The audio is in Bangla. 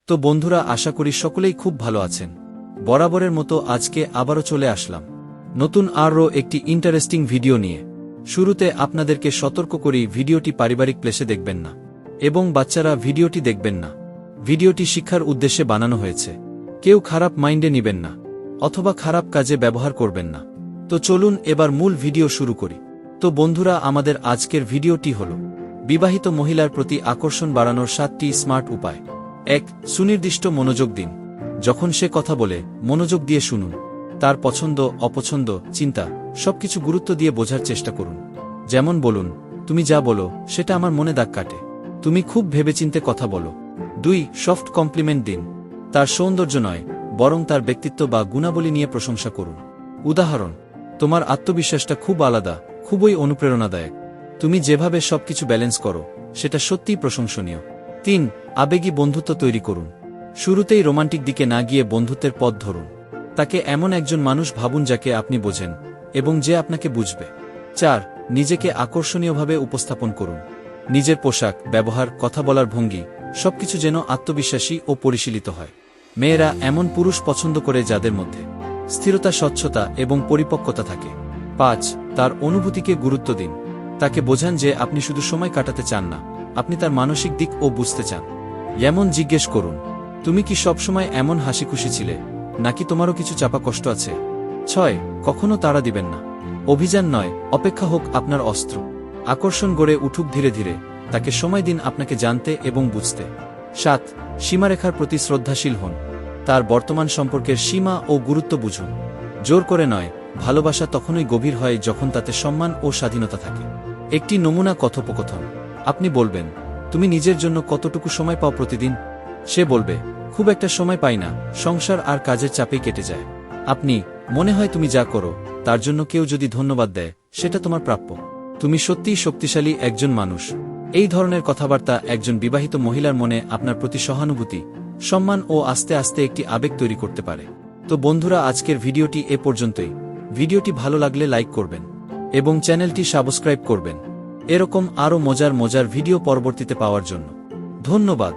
তো বন্ধুরা, আশা করি সকলেই খুব ভালো আছেন। বরাবরের মতো আজকে আবারও চলে আসলাম নতুন আরও একটি ইন্টারেস্টিং ভিডিও নিয়ে। শুরুতে আপনাদেরকে সতর্ক করি, ভিডিওটি পারিবারিক প্লেসে দেখবেন না এবং বাচ্চারা ভিডিওটি দেখবেন না। ভিডিওটি শিক্ষার উদ্দেশ্যে বানানো হয়েছে। কেউ খারাপ মাইন্ডে নিবেন না অথবা খারাপ কাজে ব্যবহার করবেন না। তো চলুন এবার মূল ভিডিও শুরু করি। তো বন্ধুরা, আমাদের আজকের ভিডিওটি হল বিবাহিত মহিলার প্রতি আকর্ষণ বাড়ানোর 7টি স্মার্ট উপায়। 1. সুনির্দিষ্ট মনোযোগ দিন। যখন সে কথা বলে মনোযোগ দিয়ে শুনুন। তার পছন্দ, অপছন্দ, চিন্তা সবকিছু গুরুত্ব দিয়ে বোঝার চেষ্টা করুন। যেমন বলুন, তুমি যা বলো সেটা আমার মনে দাগ কাটে, তুমি খুব ভেবেচিন্তে কথা বলো। 2. সফট কমপ্লিমেন্ট দিন। তার সৌন্দর্য নয়, বরং তার ব্যক্তিত্ব বা গুণাবলী নিয়ে প্রশংসা করুন। উদাহরণ, তোমার আত্মবিশ্বাসটা খুব আলাদা, খুবই অনুপ্রেরণাদায়ক, তুমি যেভাবে সবকিছু ব্যালেন্স করো সেটা সত্যিই প্রশংসনীয়। 3. আবেগী বন্ধুত্ব তৈরি করুন। শুরুতেই রোমান্টিক দিকে না গিয়ে বন্ধুত্বের পথ ধরুন। তাকে এমন একজন মানুষ ভাবুন যাকে আপনি বোঝেন এবং যে আপনাকে বুঝবে। 4. নিজেকে আকর্ষণীয়ভাবে উপস্থাপন করুন। নিজের পোশাক, ব্যবহার, কথা বলার ভঙ্গি সবকিছু যেন আত্মবিশ্বাসী ও পরিশীলিত হয়। মেয়েরা এমন পুরুষ পছন্দ করে যাদের মধ্যে স্থিরতা, স্বচ্ছতা এবং পরিপক্কতা থাকে। 5. তার অনুভূতিকে গুরুত্ব দিন। তাকে বোঝান যে আপনি শুধু সময় কাটাতে চান না, আপনি তার মানসিক দিক ও বুঝতে চান। যেমন জিজ্ঞেস করুন, তুমি কি সবসময় এমন হাসি খুশি ছিলে, নাকি তোমারও কিছু চাপা কষ্ট আছে? 6. কখনো তাড়া দিবেন না। অভিযান নয়, অপেক্ষা হোক আপনার অস্ত্র। আকর্ষণ গড়ে উঠুক ধীরে ধীরে, তাকে সময় দিন আপনাকে জানতে এবং বুঝতে। 7. সীমারেখার প্রতি শ্রদ্ধাশীল হন। তার বর্তমান সম্পর্কের সীমা ও গুরুত্ব বুঝুন। জোর করে নয়, ভালোবাসা তখনই গভীর হয় যখন তাতে সম্মান ও স্বাধীনতা থাকে। একটি নমুনা কথোপকথন। আপনি বলবেন, তুমি নিজের জন্য কতটুকু সময় পাও প্রতিদিন? সে বলবে, খুব একটা সময় পাই না, সংসার আর কাজের চাপেই কেটে যায়। আপনি, মনে হয় তুমি যা করো তার জন্য কেউ যদি ধন্যবাদ দেয় সেটা তোমার প্রাপ্য, তুমি সত্যিই শক্তিশালী একজন মানুষ। এই ধরনের কথাবার্তা একজন বিবাহিত মহিলার মনে আপনার প্রতি সহানুভূতি, সম্মান ও আস্তে আস্তে একটি আবেগ তৈরি করতে পারে। তো বন্ধুরা, আজকের ভিডিওটি এ পর্যন্তই। ভিডিওটি ভালো লাগলে লাইক করবেন এবং চ্যানেলটি সাবস্ক্রাইব করবেন এরকম আরও মজার ভিডিও পরবর্তীতে পাওয়ার জন্য। ধন্যবাদ।